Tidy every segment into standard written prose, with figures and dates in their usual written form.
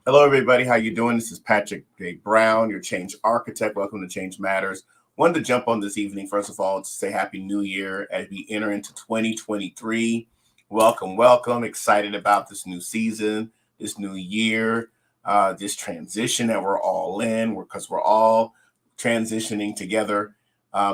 Hello, everybody. How you doing? This is Patrick J. Brown, your change architect. Welcome to Change Matters. Wanted to jump on this evening, first of all, to say Happy New Year as we enter into 2023. Welcome, welcome. Excited about this new season, this new year, this transition that we're all in, because we're all transitioning together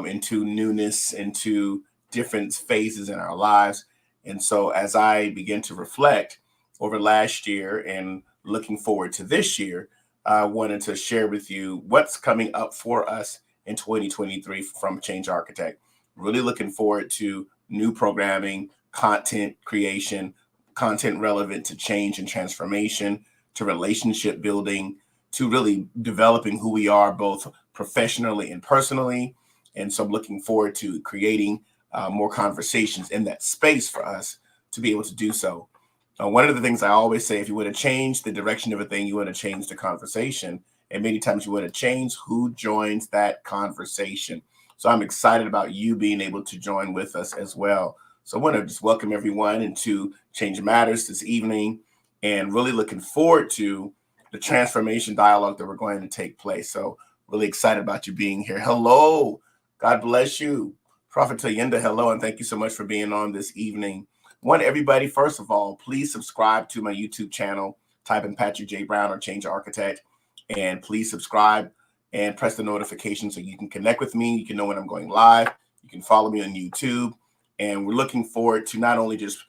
into newness, into different phases in our lives. And so, as I begin to reflect over last year and looking forward to this year, I wanted to share with you what's coming up for us in 2023 from Change Architect. Really looking forward to new programming, content creation, content relevant to change and transformation, to relationship building, to really developing who we are both professionally and personally. And so I'm looking forward to creating more conversations in that space for us to be able to do so. One of the things I always say, if you want to change the direction of a thing, you want to change the conversation. And many times you want to change who joins that conversation. So I'm excited about you being able to join with us as well. So I want to just welcome everyone into Change Matters this evening and really looking forward to the transformation dialogue that we're going to take place. So really excited about you being here. Hello. God bless you. Prophet Tayenda, hello, and thank you so much for being on this evening. Want everybody, first of all, please subscribe to my YouTube channel. Type in Patrick J. Brown or Change Architect, and please subscribe and press the notification so you can connect with me. You can know when I'm going live. You can follow me on YouTube. And we're looking forward to not only just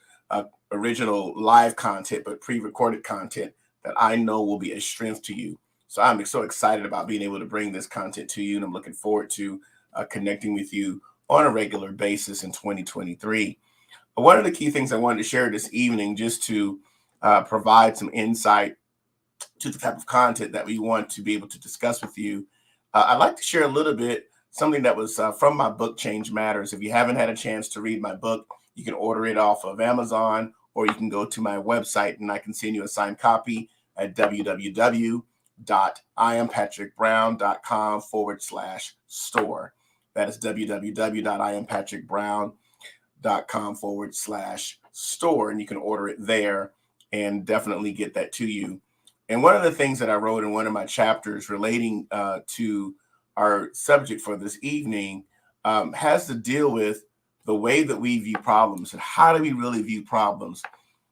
original live content, but pre-recorded content that I know will be a strength to you. So I'm so excited about being able to bring this content to you, and I'm looking forward to connecting with you on a regular basis in 2023. One of the key things I wanted to share this evening, just to provide some insight to the type of content that we want to be able to discuss with you, I'd like to share a little bit something that was from my book, Change Matters. If you haven't had a chance to read my book, you can order it off of Amazon, or you can go to my website and I can send you a signed copy at www.iampatrickbrown.com/store. That is www.iampatrickbrown.com/store, and you can order it there and definitely get that to you. And one of the things that I wrote in one of my chapters relating to our subject for this evening has to deal with the way that we view problems and how do we really view problems.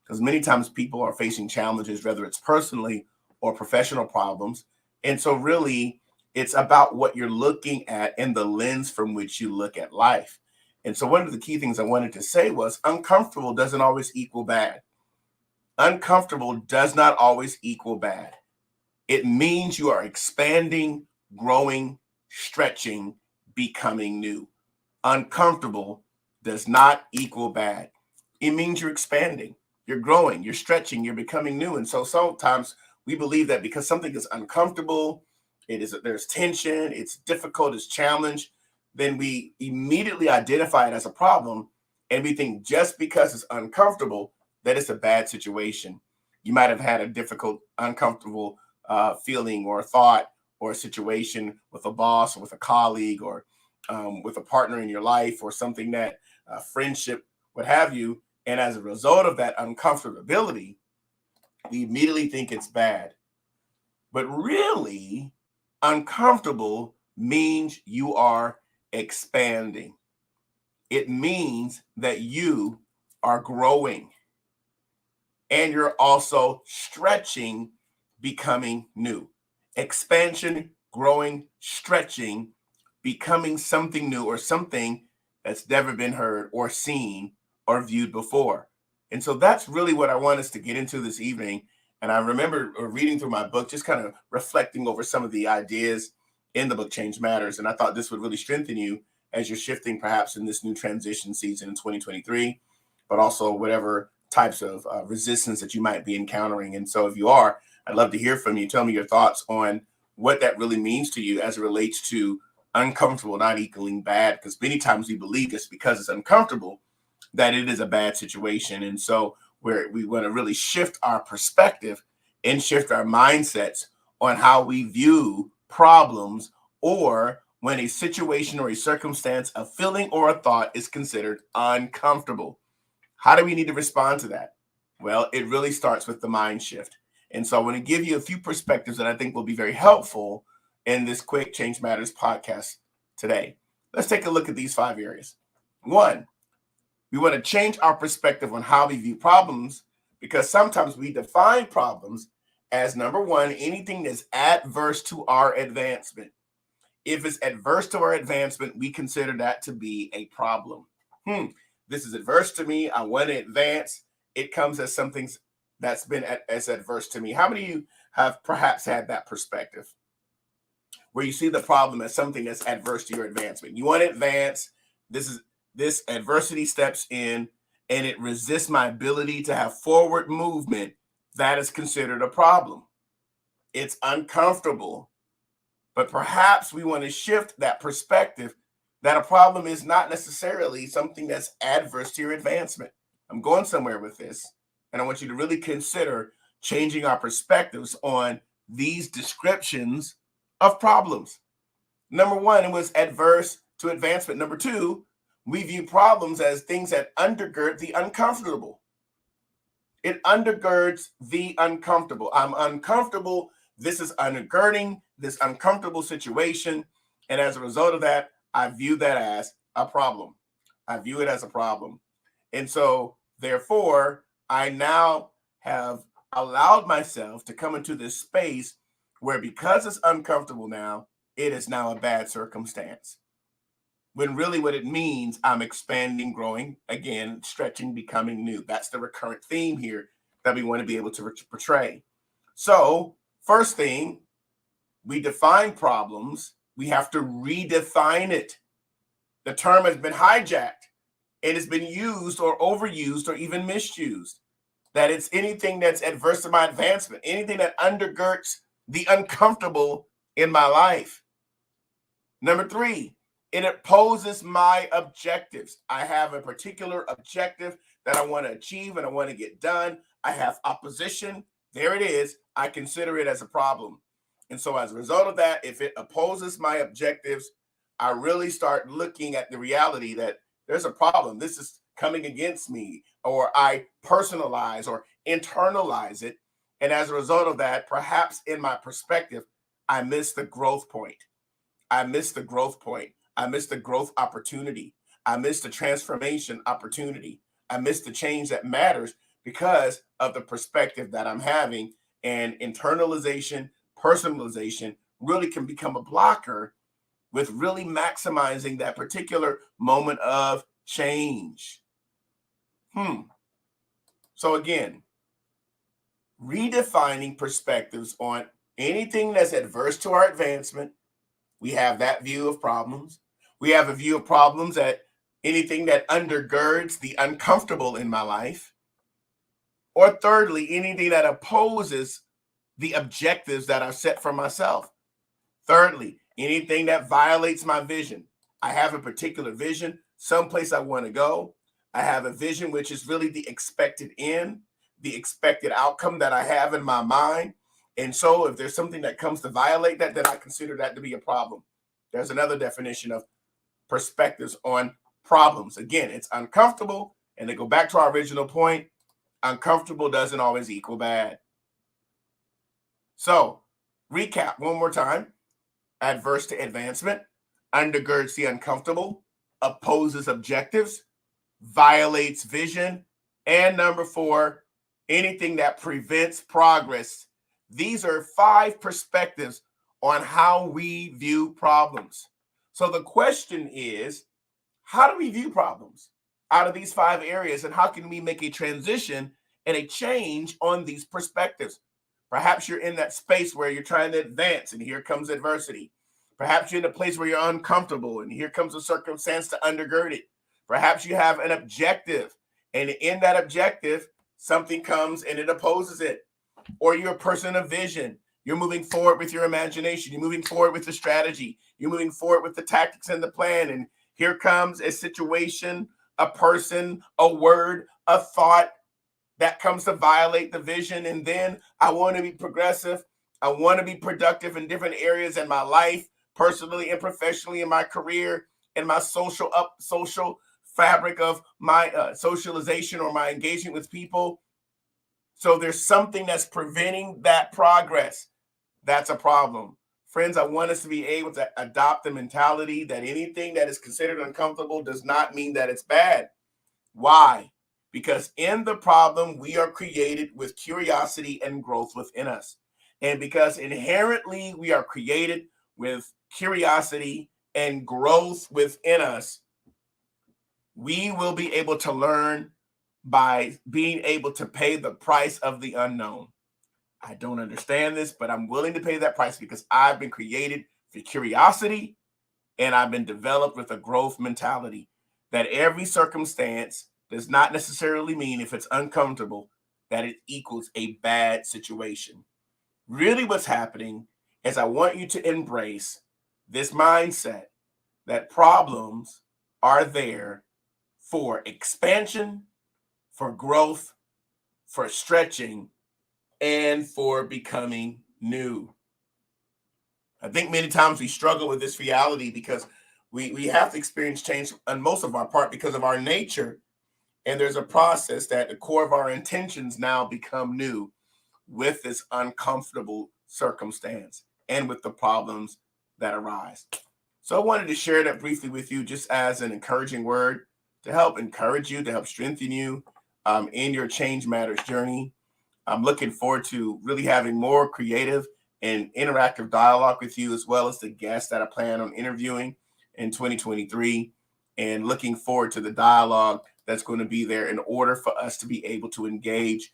Because many times people are facing challenges, whether it's personally or professional problems. And so really it's about what you're looking at and the lens from which you look at life. And so one of the key things I wanted to say was uncomfortable doesn't always equal bad. Uncomfortable does not always equal bad. It means you are expanding, growing, stretching, becoming new. Uncomfortable does not equal bad. It means you're expanding, you're growing, you're stretching, you're becoming new. And so sometimes we believe that because something is uncomfortable, there's tension, it's difficult, it's challenged, then we immediately identify it as a problem, and we think just because it's uncomfortable that it's a bad situation. You might have had a difficult, uncomfortable feeling or thought or a situation with a boss or with a colleague or with a partner in your life or something that friendship, what have you. And as a result of that uncomfortability, we immediately think it's bad. But really, uncomfortable means you are expanding. It means that you are growing and you're also stretching, becoming new. Expansion, growing, stretching, becoming something new or something that's never been heard or seen or viewed before. And so that's really what I want us to get into this evening. And I remember reading through my book, just kind of reflecting over some of the ideas in the book Change Matters. And I thought this would really strengthen you as you're shifting perhaps in this new transition season in 2023, but also whatever types of resistance that you might be encountering. And so if you are, I'd love to hear from you. Tell me your thoughts on what that really means to you as it relates to uncomfortable not equaling bad, because many times we believe just because it's uncomfortable that it is a bad situation. And so we want to really shift our perspective and shift our mindsets on how we view problems, or when a situation or a circumstance, a feeling or a thought is considered uncomfortable. How do we need to respond to that? Well, it really starts with the mind shift. And so I want to give you a few perspectives that I think will be very helpful in this quick Change Matters podcast today. Let's take a look at these 5 areas. 1, we want to change our perspective on how we view problems, because sometimes we define problems as, number 1, anything that's adverse to our advancement. If it's adverse to our advancement, we consider that to be a problem. This is adverse to me. I want to advance. It comes as something that's been as adverse to me. How many of you have perhaps had that perspective where you see the problem as something that's adverse to your advancement? You want to advance. This adversity steps in and it resists my ability to have forward movement. That is considered a problem. It's uncomfortable. But perhaps we want to shift that perspective that a problem is not necessarily something that's adverse to your advancement. I'm going somewhere with this, and I want you to really consider changing our perspectives on these descriptions of problems. Number 1, it was adverse to advancement. Number 2, we view problems as things that undergird the uncomfortable. It undergirds the uncomfortable. I'm uncomfortable. This is undergirding this uncomfortable situation. And as a result of that, I view that as a problem. I view it as a problem. And so, therefore, I now have allowed myself to come into this space where, because it's uncomfortable now, it is now a bad circumstance. When really what it means, I'm expanding, growing, again, stretching, becoming new. That's the recurrent theme here that we want to be able to portray. So, first thing, we define problems. We have to redefine it. The term has been hijacked and it's been used or overused or even misused. That it's anything that's adverse to my advancement, anything that undergirds the uncomfortable in my life. Number 3, it opposes my objectives. I have a particular objective that I want to achieve and I want to get done. I have opposition. There it is. I consider it as a problem. And so as a result of that, if it opposes my objectives, I really start looking at the reality that there's a problem. This is coming against me, or I personalize or internalize it. And as a result of that, perhaps in my perspective, I miss the growth point. I miss the growth point. I miss the growth opportunity. I miss the transformation opportunity. I miss the change that matters because of the perspective that I'm having. And internalization, personalization really can become a blocker with really maximizing that particular moment of change. So again, redefining perspectives on anything that's adverse to our advancement. We have that view of problems. We have a view of problems at anything that undergirds the uncomfortable in my life. Or thirdly, anything that opposes the objectives that I've set for myself. Thirdly, anything that violates my vision. I have a particular vision, someplace I want to go. I have a vision, which is really the expected end, the expected outcome that I have in my mind. And so if there's something that comes to violate that, then I consider that to be a problem. There's another definition of perspectives on problems. Again, it's uncomfortable. And to go back to our original point, uncomfortable doesn't always equal bad. So, recap one more time. Adverse to advancement, undergirds the uncomfortable, opposes objectives, violates vision, and number 4, anything that prevents progress. These are 5 perspectives on how we view problems. So the question is, how do we view problems out of these 5 areas, and how can we make a transition and a change on these perspectives? Perhaps you're in that space where you're trying to advance and here comes adversity. Perhaps you're in a place where you're uncomfortable and here comes a circumstance to undergird it. Perhaps you have an objective and in that objective, something comes and it opposes it. Or you're a person of vision. You're moving forward with your imagination. You're moving forward with the strategy. You're moving forward with the tactics and the plan. And here comes a situation, a person, a word, a thought that comes to violate the vision. And then I want to be progressive. I want to be productive in different areas in my life, personally and professionally, in my career, in my social fabric of my socialization or my engagement with people. So there's something that's preventing that progress. That's a problem. Friends, I want us to be able to adopt the mentality that anything that is considered uncomfortable does not mean that it's bad. Why? Because in the problem, we are created with curiosity and growth within us. And because inherently we are created with curiosity and growth within us, we will be able to learn by being able to pay the price of the unknown. I don't understand this, but I'm willing to pay that price because I've been created for curiosity and I've been developed with a growth mentality that every circumstance does not necessarily mean, if it's uncomfortable, that it equals a bad situation. Really, what's happening is I want you to embrace this mindset that problems are there for expansion, for growth, for stretching, and for becoming new. I think many times we struggle with this reality because we have to experience change on most of our part because of our nature. And there's a process that the core of our intentions now become new with this uncomfortable circumstance and with the problems that arise. So I wanted to share that briefly with you just as an encouraging word to help encourage you, to help strengthen you in your Change Matters journey. I'm looking forward to really having more creative and interactive dialogue with you, as well as the guests that I plan on interviewing in 2023, and looking forward to the dialogue that's going to be there in order for us to be able to engage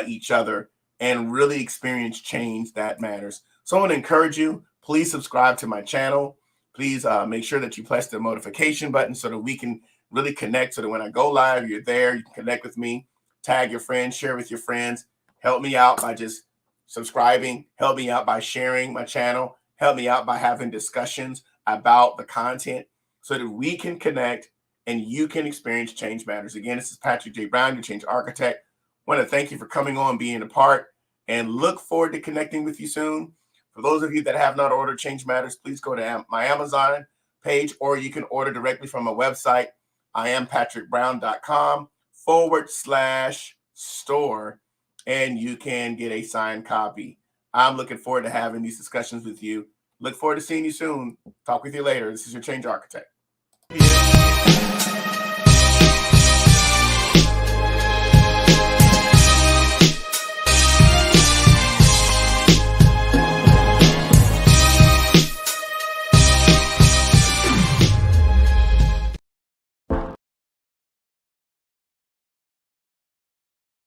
each other and really experience change that matters. So I want to encourage you, please subscribe to my channel. Please make sure that you press the notification button so that we can really connect, so that when I go live, you're there, you can connect with me, tag your friends, share with your friends. Help me out by just subscribing. Help me out by sharing my channel. Help me out by having discussions about the content so that we can connect and you can experience Change Matters. Again, this is Patrick J. Brown, your Change Architect. I want to thank you for coming on, being a part, and look forward to connecting with you soon. For those of you that have not ordered Change Matters, please go to my Amazon page, or you can order directly from my website, iampatrickbrown.com/store. And you can get a signed copy. I'm looking forward to having these discussions with you. Look forward to seeing you soon. Talk with you later. This is your Change Architect.